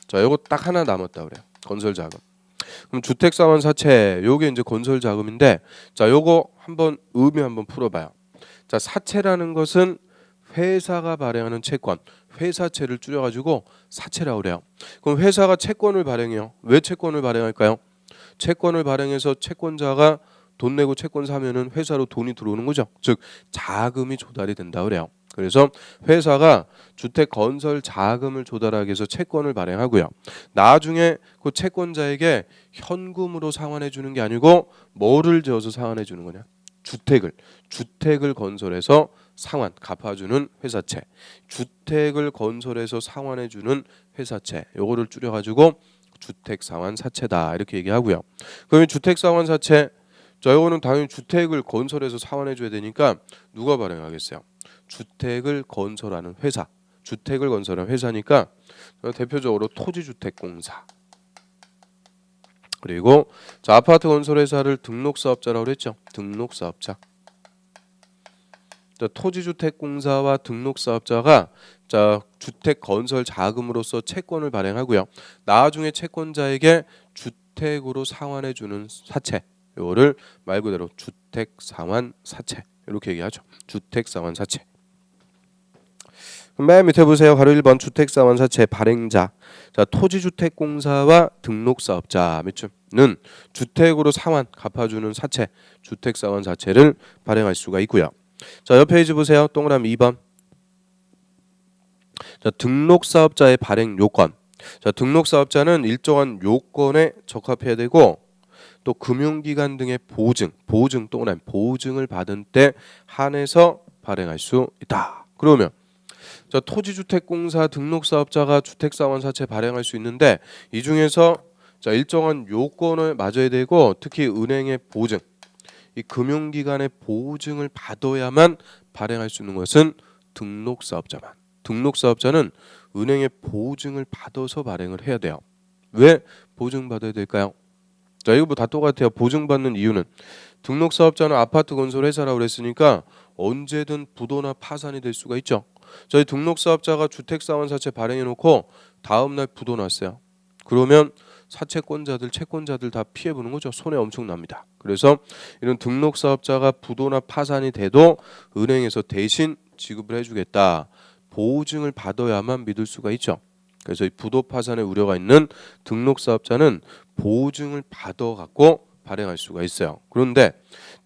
자, 요거 딱 하나 남았다 그래요. 건설 자금. 그럼 주택사원사채 요게 이제 건설 자금인데 자 요거 한번 의미 한번 풀어봐요. 자 사채라는 것은 회사가 발행하는 채권, 회사채를 줄여가지고 사채라고 그래요. 그럼 회사가 채권을 발행해요. 왜 채권을 발행할까요? 채권을 발행해서 채권자가 돈 내고 채권 사면은 회사로 돈이 들어오는 거죠. 즉 자금이 조달이 된다 그래요. 그래서 회사가 주택 건설 자금을 조달하기 위해서 채권을 발행하고요. 나중에 그 채권자에게 현금으로 상환해 주는 게 아니고 뭐를 지어서 상환해 주는 거냐? 주택을 건설해서 상환 갚아주는 회사채, 주택을 건설해서 상환해주는 회사채, 요거를 줄여가지고 주택상환사채다 이렇게 얘기하고요. 그러면 주택상환사채, 자 요거는 당연히 주택을 건설해서 상환해줘야 되니까 누가 발행하겠어요? 주택을 건설하는 회사, 주택을 건설하는 회사니까 대표적으로 토지주택공사. 그리고 자 아파트 건설 회사를 등록사업자라고 그랬죠. 등록사업자. 자, 토지주택공사와 등록사업자가 자 주택 건설 자금으로서 채권을 발행하고요. 나중에 채권자에게 주택으로 상환해 주는 사채. 이거를 말 그대로 주택상환사채 이렇게 얘기하죠. 주택상환사채. 맨 밑에 보세요. 가로 1번 주택상환사채 발행자. 자 토지주택공사와 등록사업자 밑줄은 주택으로 상환 갚아주는 사채 주택상환사채를 발행할 수가 있고요. 자, 옆 페이지 보세요. 동그라미 2번. 자, 등록사업자의 발행 요건. 자, 등록사업자는 일정한 요건에 적합해야 되고 또 금융기관 등의 보증 동그라미 보증을 받은 때 한해서 발행할 수 있다. 그러면 자, 토지주택공사 등록사업자가 주택상환사채 발행할 수 있는데 이 중에서 자, 일정한 요건을 맞아야 되고 특히 은행의 보증 이 금융기관의 보증을 받아야만 발행할 수 있는 것은 등록사업자만. 등록사업자는 은행의 보증을 받아서 발행을 해야 돼요. 왜 보증받아야 될까요? 자 이거 뭐 다 똑같아요. 보증받는 이유는 등록사업자는 아파트 건설 회사라고 그랬으니까 언제든 부도나 파산이 될 수가 있죠. 저희 등록사업자가 주택상환사채 발행해놓고 다음날 부도 났어요. 그러면 사채권자들, 채권자들 다 피해보는 거죠. 손해 엄청 납니다. 그래서 이런 등록사업자가 부도나 파산이 돼도 은행에서 대신 지급을 해주겠다. 보증을 받아야만 믿을 수가 있죠. 그래서 이 부도 파산의 우려가 있는 등록사업자는 보증을 받아갖고 발행할 수가 있어요. 그런데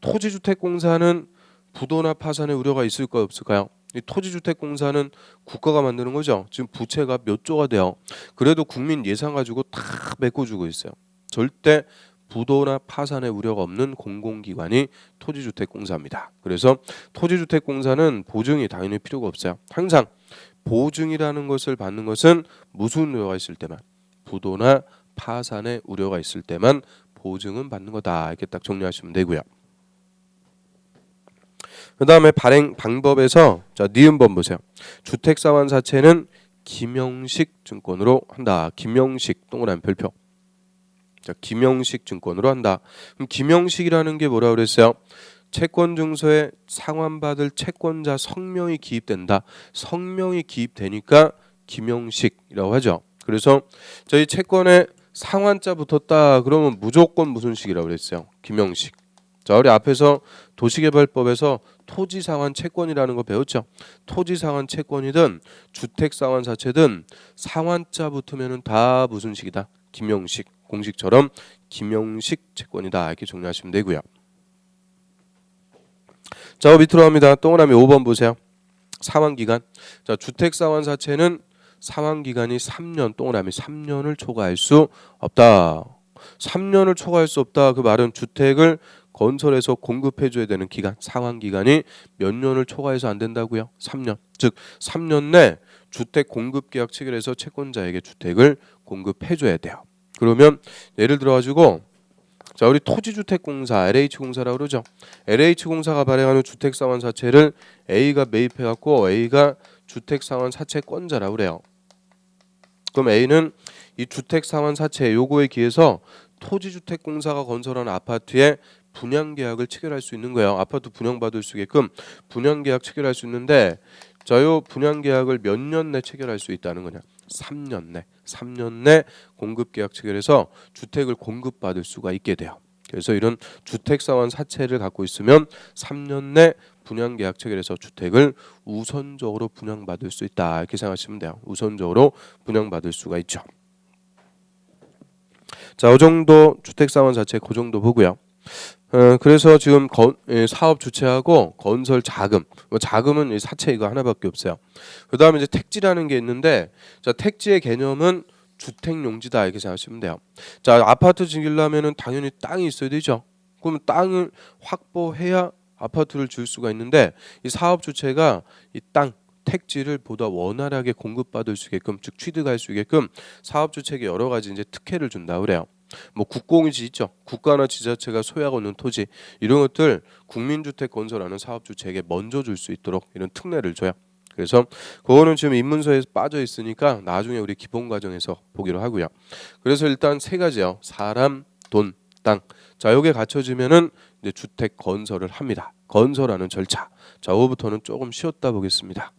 토지주택공사는 부도나 파산의 우려가 있을까요? 없을까요? 이 토지주택공사는 국가가 만드는 거죠. 지금 부채가 몇 조가 돼요. 그래도 국민 예산 가지고 다 메꿔주고 있어요. 절대 부도나 파산의 우려가 없는 공공기관이 토지주택공사입니다. 그래서 토지주택공사는 보증이 당연히 필요가 없어요. 항상 보증이라는 것을 받는 것은 무슨 우려가 있을 때만 부도나 파산의 우려가 있을 때만 보증은 받는 거다. 이렇게 딱 정리하시면 되고요. 그 다음에 발행 방법에서 자 니은번 보세요. 주택상환사채는 김영식 증권으로 한다. 김영식 동그라미 별표. 자 김영식 증권으로 한다. 그럼 김영식이라는 게 뭐라 그랬어요? 채권증서에 상환받을 채권자 성명이 기입된다. 성명이 기입되니까 김영식이라고 하죠. 그래서 저희 채권에 상환자 붙었다 그러면 무조건 무슨 식이라고 그랬어요? 김영식. 자 우리 앞에서 도시개발법에서 토지상환 채권이라는 거 배웠죠. 토지상환 채권이든 주택상환사채든 상환자 붙으면은 다 무슨 식이다? 김영식. 공식처럼 김영식 채권이다. 이렇게 정리하시면 되고요. 자 밑으로 갑니다. 동그라미 5번 보세요. 상환기간. 자 주택상환사채는 상환기간이 3년 동그라미 3년을 초과할 수 없다. 3년을 초과할 수 없다. 그 말은 주택을 건설해서 공급해줘야 되는 기간 상환기간이 몇 년을 초과해서 안 된다고요? 3년. 즉 3년 내 주택 공급계약 체결해서 채권자에게 주택을 공급해줘야 돼요. 그러면 예를 들어가지고 자 우리 토지주택공사 LH공사라고 그러죠. LH공사가 발행하는 주택상환사채를 A가 매입해갖고 A가 주택상환사채권자라고 그래요. 그럼 A는 이 주택상환사채 요거에 기해서 토지주택공사가 건설하는 아파트에 분양계약을 체결할 수 있는 거예요. 아파트 분양받을 수 있게끔 분양계약 체결할 수 있는데 자, 요 분양 계약을 몇 년 내 체결할 수 있다는 거냐? 3년 내. 3년 내 공급 계약 체결해서 주택을 공급받을 수가 있게 돼요. 그래서 이런 주택사원 사채를 갖고 있으면 3년 내 분양 계약 체결해서 주택을 우선적으로 분양받을 수 있다. 이렇게 생각하시면 돼요. 우선적으로 분양받을 수가 있죠. 자, 이 정도 주택사원 자체 그 정도 보고요. 그래서 지금 사업 주체하고 건설 자금, 자금은 사채 이거 하나밖에 없어요. 그다음에 이제 택지라는 게 있는데, 자, 택지의 개념은 주택용지다 이렇게 생각하시면 돼요. 자, 아파트 지으려면은 당연히 땅이 있어야 되죠. 그러면 땅을 확보해야 아파트를 지을 수가 있는데, 이 사업 주체가 이 땅 택지를 보다 원활하게 공급받을 수 있게끔, 즉 취득할 수 있게끔 사업 주체에게 여러 가지 이제 특혜를 준다 그래요. 뭐 국공유지 있죠. 국가나 지자체가 소유하고 있는 토지 이런 것들 국민주택 건설하는 사업 주체에게 먼저 줄 수 있도록 이런 특례를 줘요. 그래서 그거는 지금 입문서에 빠져 있으니까 나중에 우리 기본 과정에서 보기로 하고요. 그래서 일단 세 가지요. 사람, 돈, 땅. 자, 요게 갖춰지면은 이제 주택 건설을 합니다. 건설하는 절차. 자, 오부터는 조금 쉬었다 보겠습니다.